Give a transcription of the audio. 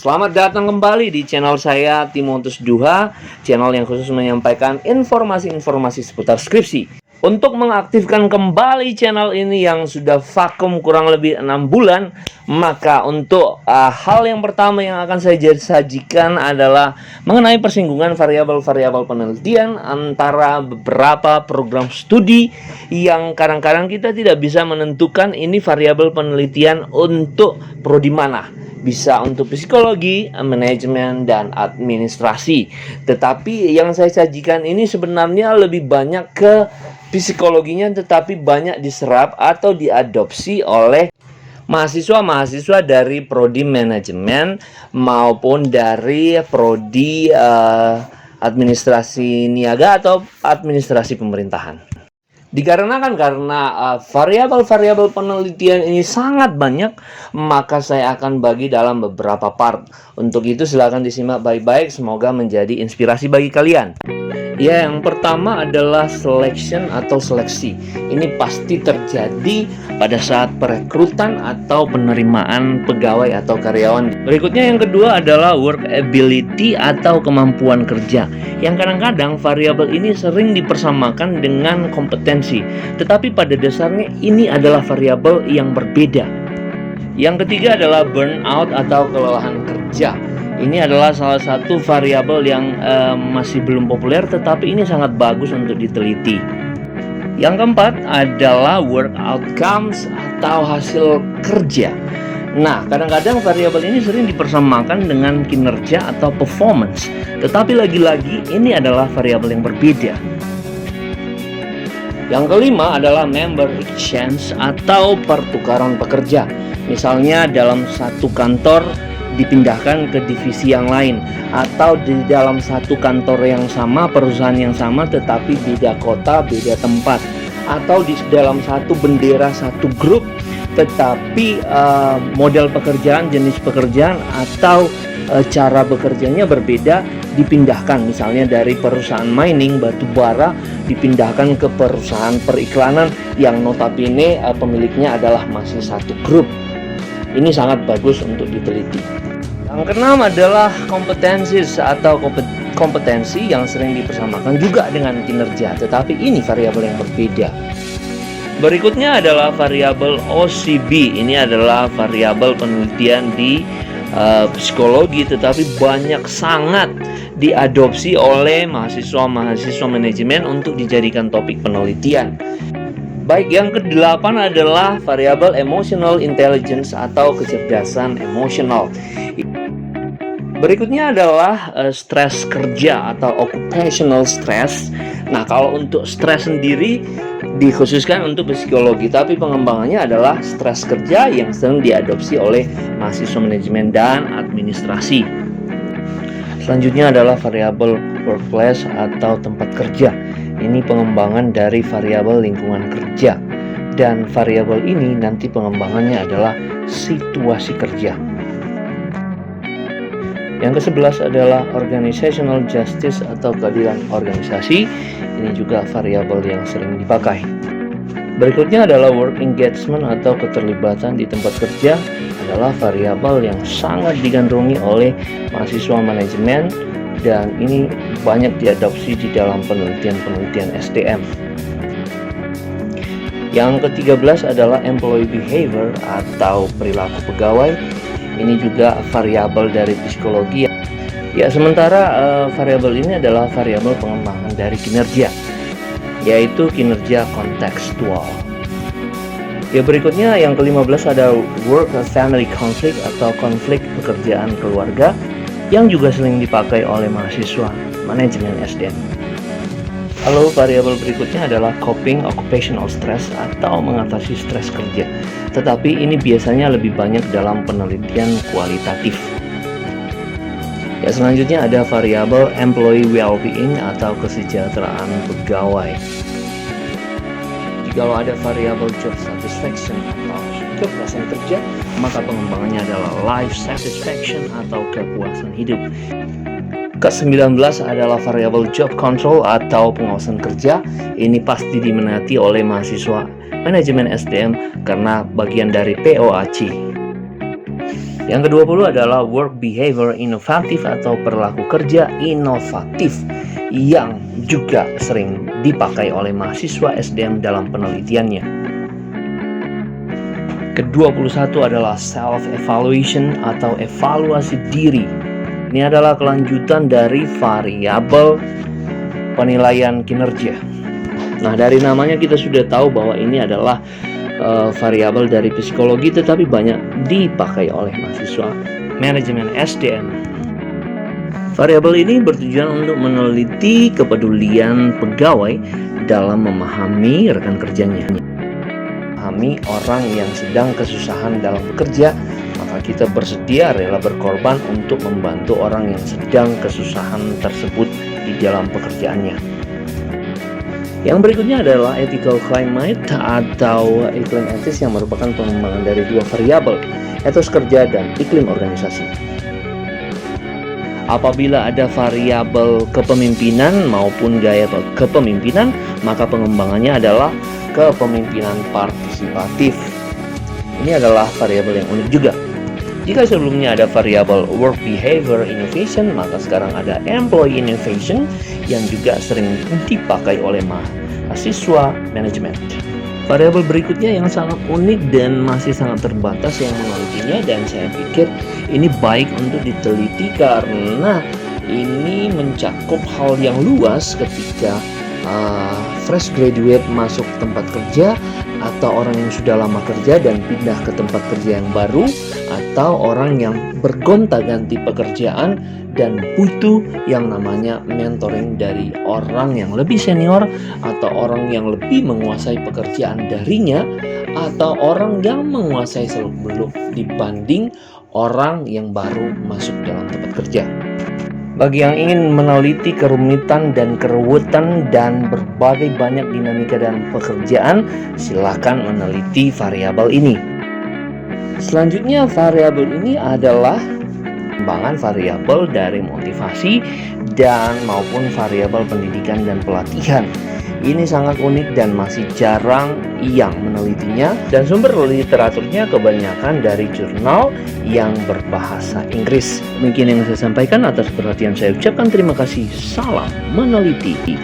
Selamat datang kembali di channel saya, Timotius Duha, channel yang khusus menyampaikan informasi-informasi seputar skripsi. Untuk mengaktifkan kembali channel ini yang sudah vakum kurang lebih 6 bulan, maka untuk hal yang pertama yang akan saya sajikan adalah mengenai persinggungan variabel-variabel penelitian antara beberapa program studi yang kadang-kadang kita tidak bisa menentukan ini variabel penelitian untuk prodi mana. Bisa untuk psikologi, manajemen, dan administrasi. Tetapi yang saya sajikan ini sebenarnya lebih banyak ke psikologinya, tetapi banyak diserap atau diadopsi oleh mahasiswa-mahasiswa dari prodi manajemen maupun dari prodi administrasi niaga atau administrasi pemerintahan. Dikarenakan karena variabel-variabel penelitian ini sangat banyak, maka saya akan bagi dalam beberapa part. Untuk itu silakan disimak baik-baik, semoga menjadi inspirasi bagi kalian. Ya, yang pertama adalah selection atau seleksi. Ini pasti terjadi pada saat perekrutan atau penerimaan pegawai atau karyawan. Berikutnya yang kedua adalah work ability atau kemampuan kerja. Yang kadang-kadang variabel ini sering dipersamakan dengan kompetensi, tetapi pada dasarnya ini adalah variabel yang berbeda. Yang ketiga adalah burnout atau kelelahan kerja. Ini adalah salah satu variabel yang masih belum populer, tetapi ini sangat bagus untuk diteliti. Yang keempat adalah work outcomes atau hasil kerja. Nah, kadang-kadang variabel ini sering dipersamakan dengan kinerja atau performance, tetapi lagi-lagi ini adalah variabel yang berbeda. Yang kelima adalah member exchange atau pertukaran pekerja. Misalnya dalam satu kantor dipindahkan ke divisi yang lain, atau di dalam satu kantor yang sama, perusahaan yang sama, tetapi beda kota, beda tempat, atau di dalam satu bendera, satu grup, tetapi model pekerjaan, jenis pekerjaan, atau cara bekerjanya berbeda, dipindahkan. Misalnya dari perusahaan mining, batu bara, dipindahkan ke perusahaan periklanan yang notabene pemiliknya adalah masih satu grup. Ini sangat bagus untuk diteliti. Yang keenam adalah kompetensi atau kompetensi yang sering dipersamakan juga dengan kinerja, tetapi ini variabel yang berbeda. Berikutnya adalah variabel OCB. Ini adalah variabel penelitian di psikologi, tetapi sangat diadopsi oleh mahasiswa-mahasiswa manajemen untuk dijadikan topik penelitian. Baik, yang kedelapan adalah variabel emotional intelligence atau kecerdasan emosional. Berikutnya adalah stres kerja atau occupational stress. Nah, kalau untuk stres sendiri dikhususkan untuk psikologi, tapi pengembangannya adalah stres kerja yang sering diadopsi oleh mahasiswa manajemen dan administrasi. Selanjutnya adalah variabel workplace atau tempat kerja. Ini pengembangan dari variabel lingkungan kerja, dan variabel ini nanti pengembangannya adalah situasi kerja. Yang ke-11 adalah organizational justice atau keadilan organisasi. Ini juga variabel yang sering dipakai. Berikutnya adalah work engagement atau keterlibatan di tempat kerja, adalah variabel yang sangat digandrungi oleh mahasiswa manajemen, dan ini banyak diadopsi di dalam penelitian-penelitian SDM. Yang ke-13 adalah employee behavior atau perilaku pegawai. Ini juga variabel dari psikologi. Ya, sementara variabel ini adalah variabel pengembangan dari kinerja, yaitu kinerja kontekstual. Ya, berikutnya yang ke-15 ada work family conflict atau konflik pekerjaan keluarga, yang juga sering dipakai oleh mahasiswa manajemen SDM. Lalu variabel berikutnya adalah coping occupational stress atau mengatasi stres kerja, tetapi ini biasanya lebih banyak dalam penelitian kualitatif. Ya, selanjutnya ada variabel employee well-being atau kesejahteraan pegawai. Jikalau ada variabel job satisfaction atau kepuasan kerja, maka pengembangannya adalah life satisfaction atau kepuasan hidup. Ke-19 adalah variabel job control atau pengawasan kerja. Ini pasti diminati oleh mahasiswa manajemen SDM karena bagian dari POAC. Yang ke-20 adalah work behavior inovatif atau perilaku kerja inovatif yang juga sering dipakai oleh mahasiswa SDM dalam penelitiannya. Ke-21 adalah self-evaluation atau evaluasi diri. Ini adalah kelanjutan dari variabel penilaian kinerja. Nah, dari namanya kita sudah tahu bahwa ini adalah variabel dari psikologi, tetapi banyak dipakai oleh mahasiswa manajemen SDM. Variabel ini bertujuan untuk meneliti kepedulian pegawai dalam memahami rekan kerjanya. Memahami orang yang sedang kesusahan dalam bekerja, maka kita bersedia rela berkorban untuk membantu orang yang sedang kesusahan tersebut di dalam pekerjaannya. Yang berikutnya adalah ethical climate atau iklim etis yang merupakan pengembangan dari dua variabel, etos kerja dan iklim organisasi. Apabila ada variabel kepemimpinan maupun gaya kepemimpinan, maka pengembangannya adalah kepemimpinan partisipatif. Ini adalah variabel yang unik juga. Jika sebelumnya ada variabel work behavior innovation, maka sekarang ada employee innovation yang juga sering dipakai oleh mahasiswa manajemen. Variabel berikutnya yang sangat unik dan masih sangat terbatas yang menelitinya, dan saya pikir ini baik untuk diteliti karena ini mencakup hal yang luas ketika fresh graduate masuk tempat kerja, atau orang yang sudah lama kerja dan pindah ke tempat kerja yang baru, atau orang yang bergonta-ganti pekerjaan dan butuh yang namanya mentoring dari orang yang lebih senior, atau orang yang lebih menguasai pekerjaan darinya, atau orang yang menguasai seluk-beluk dibanding orang yang baru masuk dalam tempat kerja. Bagi yang ingin meneliti kerumitan dan keruwetan dan berbagai banyak dinamika dan pekerjaan, silakan meneliti variabel ini. Selanjutnya, variabel ini adalah pengembangan variabel dari motivasi dan maupun variabel pendidikan dan pelatihan. Ini sangat unik dan masih jarang yang menelitinya, dan sumber literaturnya kebanyakan dari jurnal yang berbahasa Inggris. Mungkin yang saya sampaikan, atas perhatian saya ucapkan terima kasih. Salam meneliti.